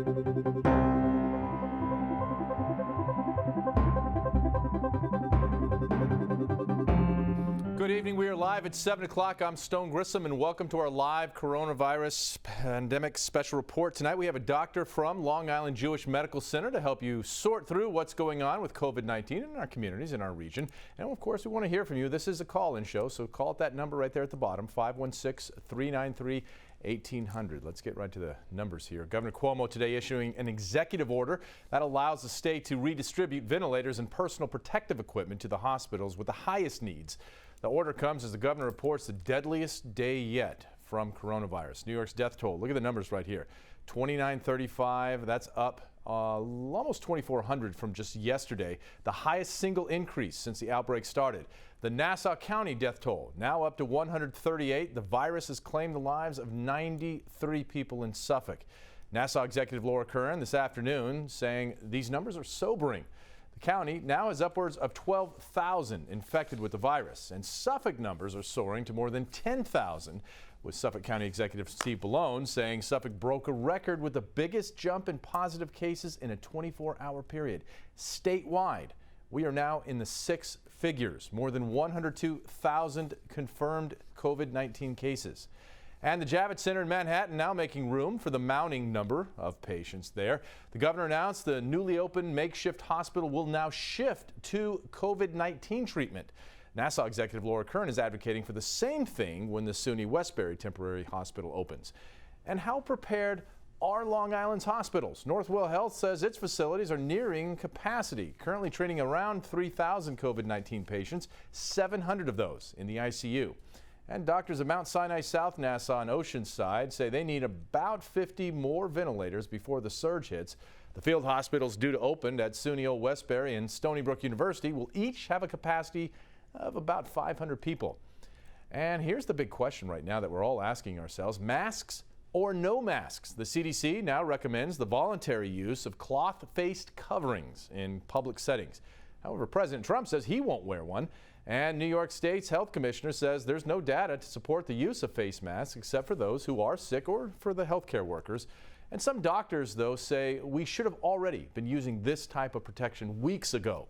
Good evening. We are live at 7 o'clock. I'm Stone Grissom, and welcome to our live coronavirus pandemic special report. Tonight we have a doctor from Long Island Jewish Medical Center to help you sort through what's going on with COVID-19 in our communities, in our region. And of course, we want to hear from you. This is a call-in show, so call at that number right there at the bottom, 516-393-1800. Let's get right to the numbers here. Governor Cuomo today issuing an executive order that allows the state to redistribute ventilators and personal protective equipment to the hospitals with the highest needs. The order comes as the governor reports the deadliest day yet from coronavirus. New York's death toll, look at the numbers right here, 2935. That's up almost 2,400 from just yesterday, the highest single increase since the outbreak started. The Nassau County death toll now up to 138. The virus has claimed the lives of 93 people in Suffolk. Nassau Executive Laura Curran this afternoon saying these numbers are sobering. The county now has upwards of 12,000 infected with the virus, and Suffolk numbers are soaring to more than 10,000, with Suffolk County Executive Steve Bellone saying Suffolk broke a record with the biggest jump in positive cases in a 24-hour period. Statewide, we are now in the six figures, more than 102,000 confirmed COVID-19 cases. And the Javits Center in Manhattan now making room for the mounting number of patients there. The governor announced the newly opened makeshift hospital will now shift to COVID-19 treatment. Nassau Executive Laura Curran is advocating for the same thing when the SUNY Westbury Temporary Hospital opens. And how prepared are Long Island's hospitals? Northwell Health says its facilities are nearing capacity, currently treating around 3,000 COVID-19 patients, 700 of those in the ICU. And doctors at Mount Sinai South, Nassau, and Oceanside say they need about 50 more ventilators before the surge hits. The field hospitals due to open at SUNY Westbury and Stony Brook University will each have a capacity of about 500 people. And here's the big question right now that we're all asking ourselves: masks or no masks? The CDC now recommends the voluntary use of cloth-faced coverings in public settings. However, President Trump says he won't wear one. And New York State's health commissioner says there's no data to support the use of face masks except for those who are sick or for the healthcare workers. And some doctors, though, say we should have already been using this type of protection weeks ago.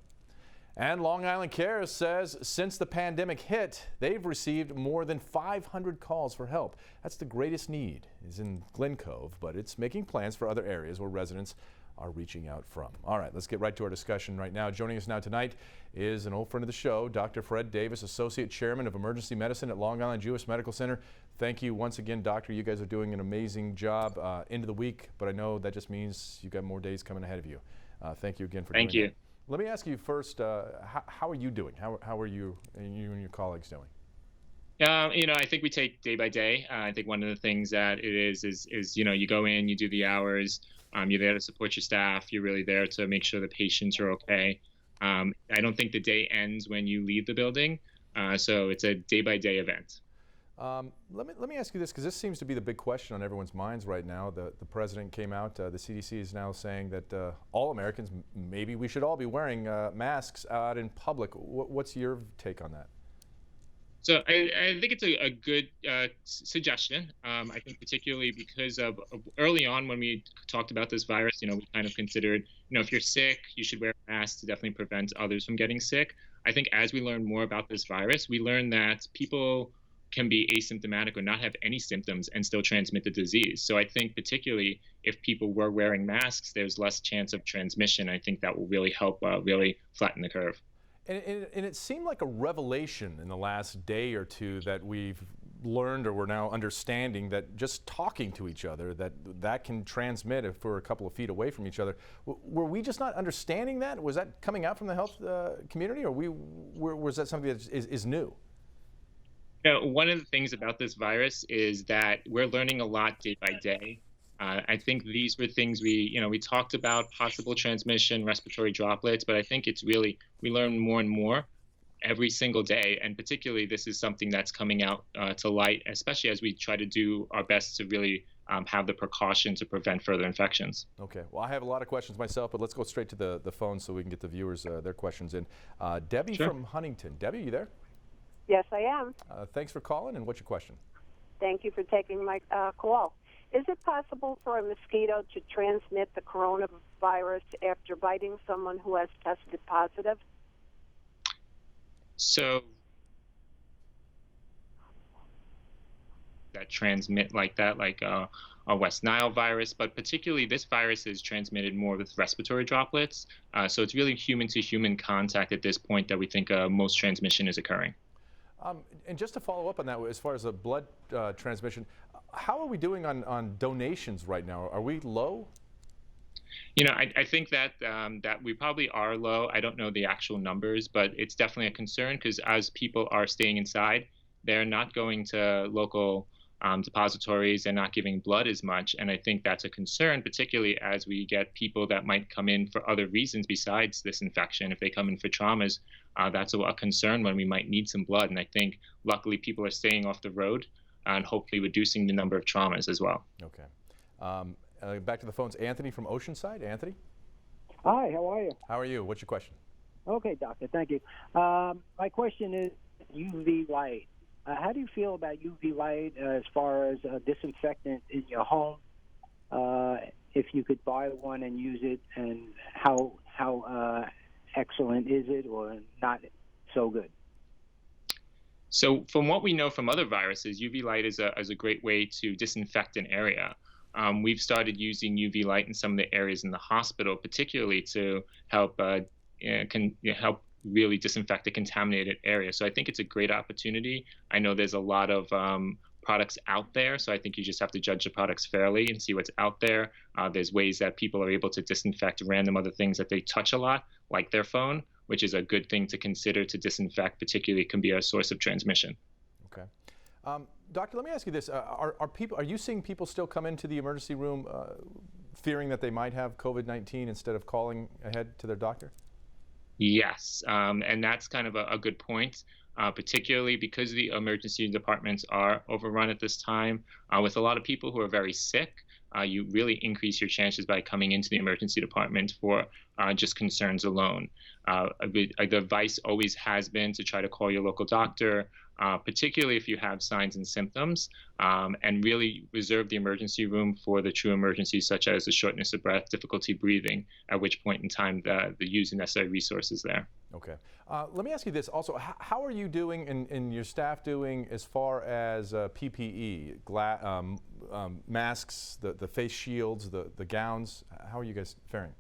And Long Island Cares says since the pandemic hit, they've received more than 500 calls for help. That's the greatest need is in Glen Cove, but it's making plans for other areas where residents are reaching out from. All right, let's get right to our discussion right now. Joining us now tonight is an old friend of the show, Dr. Fred Davis, Associate Chairman of Emergency Medicine at Long Island Jewish Medical Center. Thank you once again, Doctor. You guys are doing an amazing job into the week, but I know that just means you've got more days coming ahead of you. Thank you again for doing that. Thank you. Let me ask you first, how are you doing? How are you and your colleagues doing? I think we take day by day. I think one of the things that it is you go in, you do the hours, you're there to support your staff, you're really there to make sure the patients are okay. I don't think the day ends when you leave the building, so it's a day by day event. Let me ask you this, because this seems to be the big question on everyone's minds right now. The president came out, the CDC is now saying that all Americans, maybe we should all be wearing masks out in public. What's your take on that? So I think it's a good suggestion. I think particularly because of early on when we talked about this virus, we kind of considered, if you're sick, you should wear a mask to definitely prevent others from getting sick. I think as we learn more about this virus, we learn that people can be asymptomatic or not have any symptoms and still transmit the disease. So I think particularly if people were wearing masks, there's less chance of transmission. I think that will really help really flatten the curve. And it seemed like a revelation in the last day or two that we've learned, or we're now understanding, that just talking to each other, that can transmit if we're a couple of feet away from each other. Were we just not understanding that? Was that coming out from the health community, or was that something that is new? One of the things about this virus is that we're learning a lot day by day. I think these were things we talked about, possible transmission, respiratory droplets, but I think it's really, we learn more and more every single day. And particularly this is something that's coming out to light, especially as we try to do our best to really have the precaution to prevent further infections. Okay, well, I have a lot of questions myself, but let's go straight to the phone so we can get the viewers their questions in. Debbie from Huntington. Debbie, you there? Yes, I am. Thanks for calling, and what's your question? Thank you for taking my call. Is it possible for a mosquito to transmit the coronavirus after biting someone who has tested positive? So that transmit like that, like a West Nile virus, but particularly this virus is transmitted more with respiratory droplets. So it's really human to human contact at this point that we think most transmission is occurring. And just to follow up on that, as far as the blood transmission, how are we doing on donations right now? Are we low? I think that that we probably are low. I don't know the actual numbers, but it's definitely a concern because as people are staying inside, they're not going to local depositories and not giving blood as much. And I think that's a concern, particularly as we get people that might come in for other reasons besides this infection. If they come in for traumas, that's a concern when we might need some blood. And I think luckily people are staying off the road and hopefully reducing the number of traumas as well. Okay. Back to the phones. Anthony from Oceanside. Anthony? Hi, how are you? How are you? What's your question? Okay, doctor, thank you. My question is UV light. How do you feel about UV light as far as a disinfectant in your home? If you could buy one and use it, and how excellent is it or not so good? So from what we know from other viruses, UV light is a great way to disinfect an area. We've started using UV light in some of the areas in the hospital, particularly to help help really disinfect a contaminated area. So I think it's a great opportunity. I know there's a lot of products out there, so I think you just have to judge the products fairly and see what's out there. There's ways that people are able to disinfect random other things that they touch a lot, like their phone, which is a good thing to consider to disinfect, particularly it can be a source of transmission. Okay. Doctor, let me ask you this. Are you seeing people still come into the emergency room fearing that they might have COVID-19 instead of calling ahead to their doctor? Yes, and that's kind of a good point, particularly because the emergency departments are overrun at this time with a lot of people who are very sick. You really increase your chances by coming into the emergency department for just concerns alone. The advice always has been to try to call your local doctor, particularly if you have signs and symptoms, and really reserve the emergency room for the true emergencies such as the shortness of breath, difficulty breathing, at which point in time the use the necessary resources there. Okay. Let me ask you this also. How are you doing and your staff doing as far as PPE, masks, the face shields, the gowns? How are you guys faring?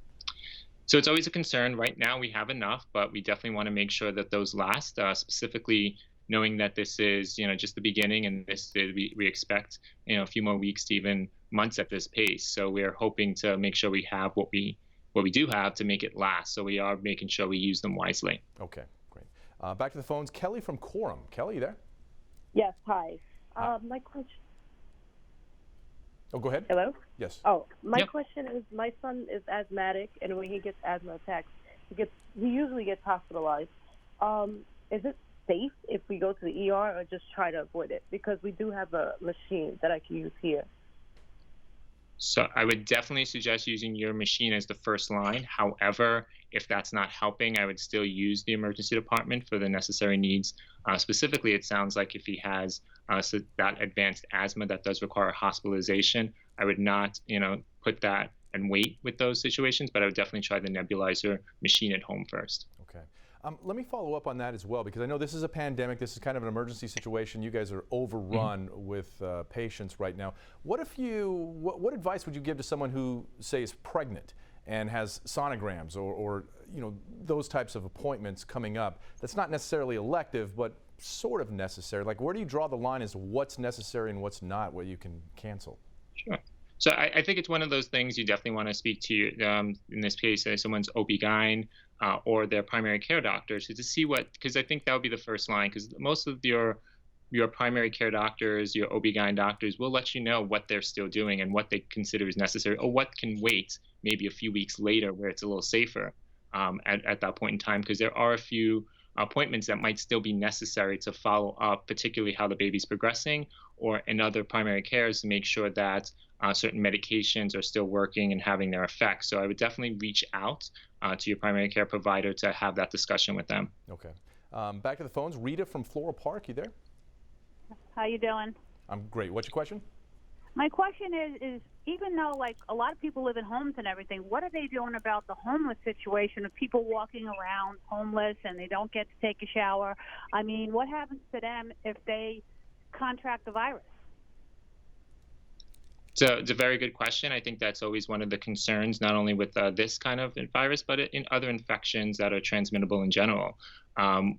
So it's always a concern. Right now we have enough, but we definitely want to make sure that those last, specifically knowing that this is, just the beginning, and we expect, a few more weeks to even months at this pace. So we're hoping to make sure we have what we do have to make it last. So we are making sure we use them wisely. Okay, great. Back to the phones. Kelly from Quorum. Kelly, you there? Yes, hi. My question. Oh, go ahead. Hello? Yes. Oh, my Yep. question is, my son is asthmatic, and when he gets asthma attacks, he usually gets hospitalized. Is it safe if we go to the ER or just try to avoid it? Because we do have a machine that I can use here. So I would definitely suggest using your machine as the first line. However, if that's not helping, I would still use the emergency department for the necessary needs. Specifically, it sounds like if he has that advanced asthma that does require hospitalization, I would not, put that and wait with those situations, but I would definitely try the nebulizer machine at home first. Okay. Let me follow up on that as well, because I know this is a pandemic. This is kind of an emergency situation. You guys are overrun with patients right now. What advice would you give to someone who, say, is pregnant and has sonograms or those types of appointments coming up? That's not necessarily elective, but sort of necessary. Like, where do you draw the line as to what's necessary and what's not, what you can cancel? Sure. So I think it's one of those things you definitely want to speak to, in this case, someone's OB-GYN or their primary care doctor to see because I think that would be the first line, because most of your primary care doctors, your OB-GYN doctors will let you know what they're still doing and what they consider is necessary or what can wait maybe a few weeks later where it's a little safer at that point in time, because there are a few appointments that might still be necessary to follow up, particularly how the baby's progressing, or in other primary cares to make sure that certain medications are still working and having their effect. So I would definitely reach out to your primary care provider to have that discussion with them. Okay. Back to the phones. Rita from Floral Park, you there? How you doing? I'm great. What's your question? My question is even though like a lot of people live in homes and everything, what are they doing about the homeless situation of people walking around homeless and they don't get to take a shower? I mean, what happens to them if they contract the virus? So it's a very good question. I think that's always one of the concerns, not only with this kind of virus, but in other infections that are transmittable in general.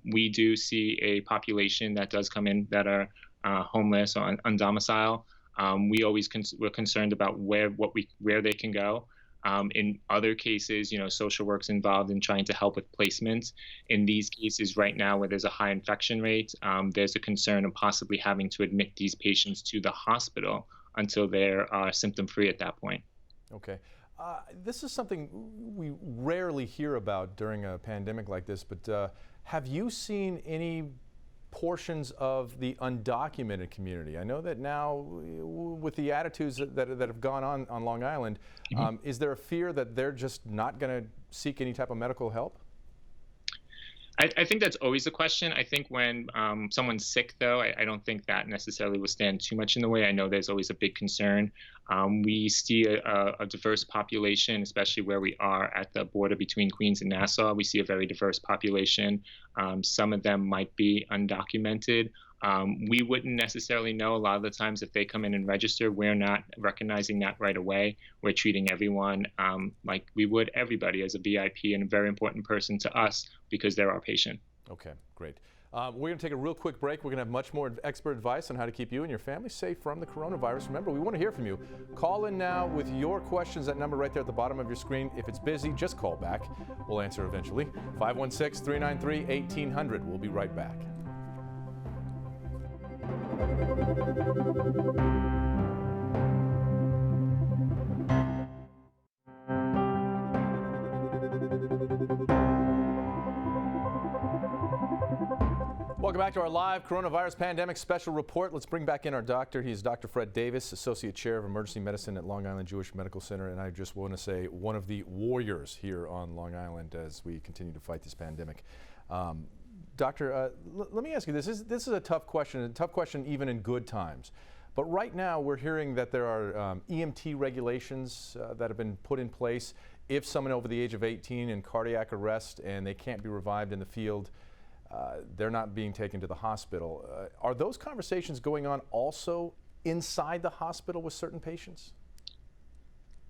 We do see a population that does come in that are homeless or undomiciled. We're concerned about where they can go. In other cases, social work's involved in trying to help with placements. In these cases right now where there's a high infection rate, there's a concern of possibly having to admit these patients to the hospital until they're symptom-free at that point. Okay. This is something we rarely hear about during a pandemic like this, but have you seen any portions of the undocumented community? I know that now with the attitudes that have gone on Long Island, is there a fear that they're just not going to seek any type of medical help? I think that's always a question. I think when someone's sick, though, I don't think that necessarily will stand too much in the way. I know there's always a big concern. We see a diverse population, especially where we are at the border between Queens and Nassau. We see a very diverse population. Some of them might be undocumented. We wouldn't necessarily know a lot of the times if they come in and register. We're not recognizing that right away. We're treating everyone like we would everybody as a VIP and a very important person to us because they're our patient. Okay, great. We're going to take a real quick break. We're going to have much more expert advice on how to keep you and your family safe from the coronavirus. Remember, we want to hear from you. Call in now with your questions. That number right there at the bottom of your screen. If it's busy, just call back. We'll answer eventually. 516-393-1800. We'll be right back. Welcome back to our live coronavirus pandemic special report. Let's bring back in our doctor. He's Dr. Fred Davis, Associate Chair of Emergency Medicine at Long Island Jewish Medical Center. And I just want to say one of the warriors here on Long Island as we continue to fight this pandemic. Doctor, let me ask you this. This is a tough question even in good times. But right now we're hearing that there are EMT regulations that have been put in place. If someone over the age of 18 in cardiac arrest and they can't be revived in the field, they're not being taken to the hospital. Are those conversations going on also inside the hospital with certain patients?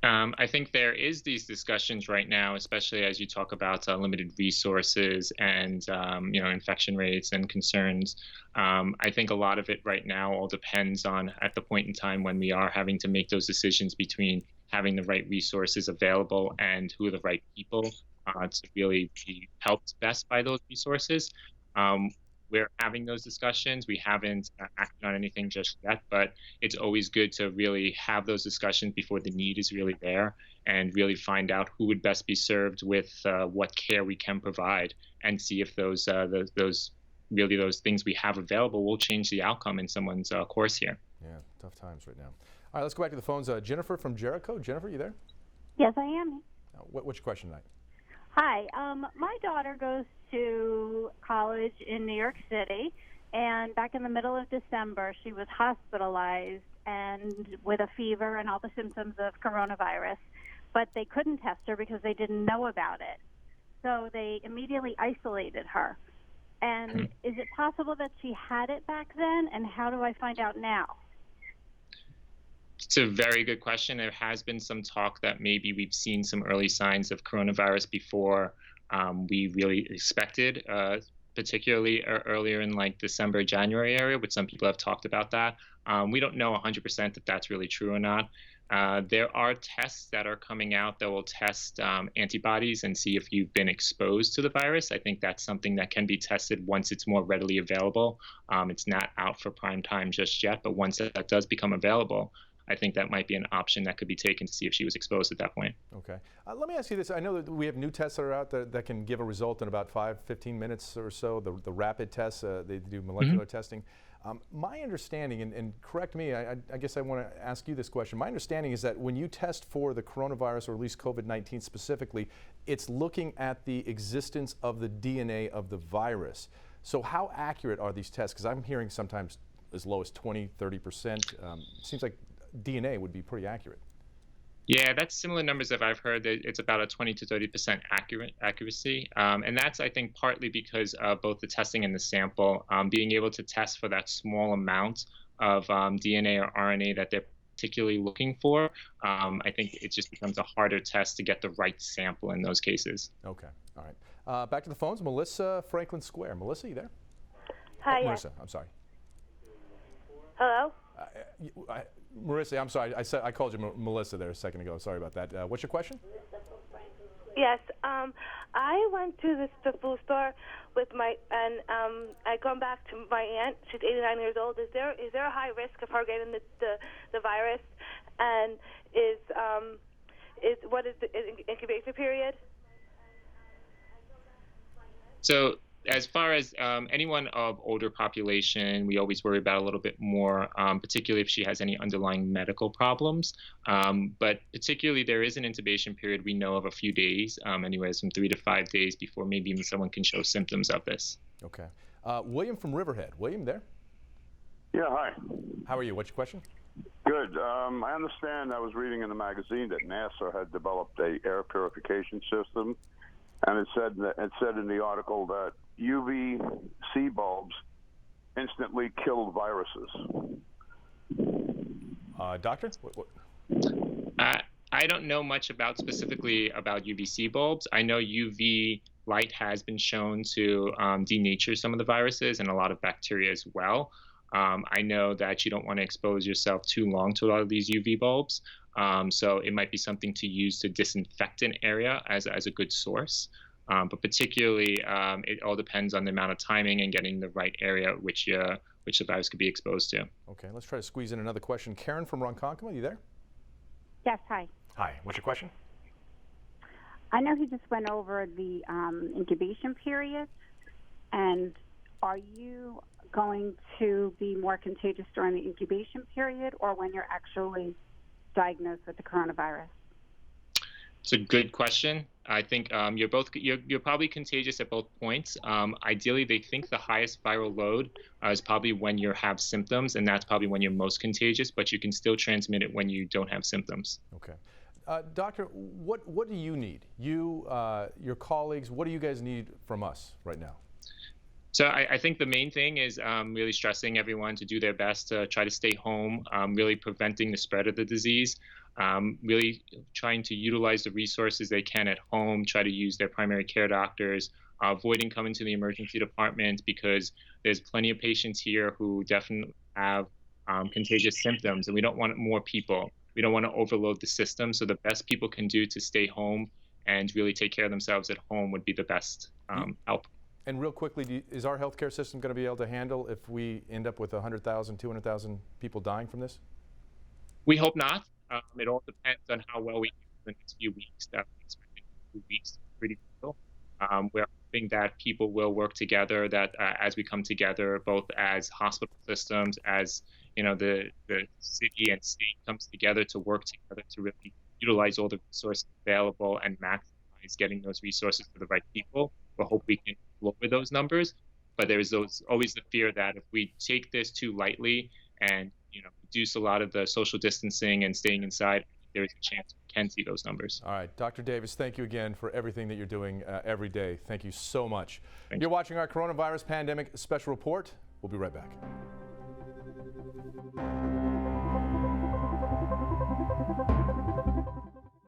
I think there is these discussions right now, especially as you talk about limited resources and infection rates and concerns. I think a lot of it right now all depends on at the point in time when we are having to make those decisions between having the right resources available and who are the right people to really be helped best by those resources. We're having those discussions. We haven't acted on anything just yet, but it's always good to really have those discussions before the need is really there and really find out who would best be served with what care we can provide and see if those things we have available will change the outcome in someone's course here. Yeah, tough times right now. All right, let's go back to the phones. Jennifer from Jericho. Jennifer, you there? Yes, I am. What's your question tonight? Hi. My daughter goes to college in New York City, and back in the middle of December, she was hospitalized and with a fever and all the symptoms of coronavirus, but they couldn't test her because they didn't know about it. So they immediately isolated her. And is it possible that she had it back then, and how do I find out now? It's a very good question. There has been some talk that maybe we've seen some early signs of coronavirus before we really expected, particularly earlier in like December, January area, which some people have talked about that. We don't know 100% that that's really true or not. There are tests that are coming out that will test antibodies and see if you've been exposed to the virus. I think that's something that can be tested once it's more readily available. It's not out for prime time just yet, but once that does become available, I think that might be an option that could be taken to see if she was exposed at that point. Okay. Let me ask you this. I know that we have new tests that are out that can give a result in about 5-15 minutes or so, the rapid tests. They do molecular testing. My understanding, and correct me, I guess I want to ask you this question. My understanding is that when you test for the coronavirus, or at least COVID-19 specifically, it's looking at the existence of the DNA of the virus. So how accurate are these tests? Because I'm hearing sometimes as low as 20-30%. Seems like DNA would be pretty accurate. Yeah, that's similar numbers that I've heard. That it's about a 20 to 30% accuracy, and that's, I think, partly because of both the testing and the sample. Being able to test for that small amount of DNA or RNA that they're particularly looking for, I think it just becomes a harder test to get the right sample in those cases. Okay, all right. Back to the phones. Melissa, Franklin Square. Melissa, you there? Hi. Oh, Marissa, I'm sorry. Hello? Marissa, I'm sorry. I called you Melissa there a second ago. Sorry about that. What's your question? Yes. I went to the food store with I come back to my aunt. She's 89 years old. Is there a high risk of her getting the virus? And what is the incubation period? So as far as anyone of older population, we always worry about a little bit more, particularly if she has any underlying medical problems. But particularly there is an intubation period we know of a few days, anywhere from 3 to 5 days before maybe even someone can show symptoms of this. Okay. William from Riverhead. William, there? Yeah, hi. How are you? What's your question? Good. I understand I was reading in the magazine that NASA had developed a air purification system, and it said in the article that UVC bulbs instantly kill viruses. Doctor? I don't know much specifically about UVC bulbs. I know UV light has been shown to denature some of the viruses and a lot of bacteria as well. I know that you don't want to expose yourself too long to a lot of these UV bulbs. So it might be something to use to disinfect an area as a good source. But particularly, it all depends on the amount of timing and getting the right area which the virus could be exposed to. Okay, let's try to squeeze in another question. Karen from Ronkonkoma, you there? Yes, hi. Hi, what's your question? I know he just went over the incubation period, and are you going to be more contagious during the incubation period or when you're actually diagnosed with the coronavirus? It's a good question. I think you're probably contagious at both points. Ideally, they think the highest viral load is probably when you have symptoms, and that's probably when you're most contagious, but you can still transmit it when you don't have symptoms. Okay. Doctor, what do you need? Your colleagues, what do you guys need from us right now? So I think the main thing is really stressing everyone to do their best to try to stay home, really preventing the spread of the disease, really trying to utilize the resources they can at home, try to use their primary care doctors, avoiding coming to the emergency department because there's plenty of patients here who definitely have contagious symptoms, and we don't want more people. We don't want to overload the system, so the best people can do to stay home and really take care of themselves at home would be the best help. And real quickly, is our healthcare system going to be able to handle if we end up with 100,000, 200,000 people dying from this? We hope not. It all depends on how well we do in the next few weeks. We're expecting 2 weeks to be pretty brutal. We're hoping that people will work together, that as we come together, both as hospital systems, as the city and state comes together to work together to really utilize all the resources available and maximize getting those resources to the right people. We hope we can lower those numbers, but there's always the fear that if we take this too lightly and reduce a lot of the social distancing and staying inside, there is a chance we can see those numbers. All right, Dr. Davis, thank you again for everything that you're doing every day. Thank you so much. You're watching our coronavirus pandemic special report. We'll be right back.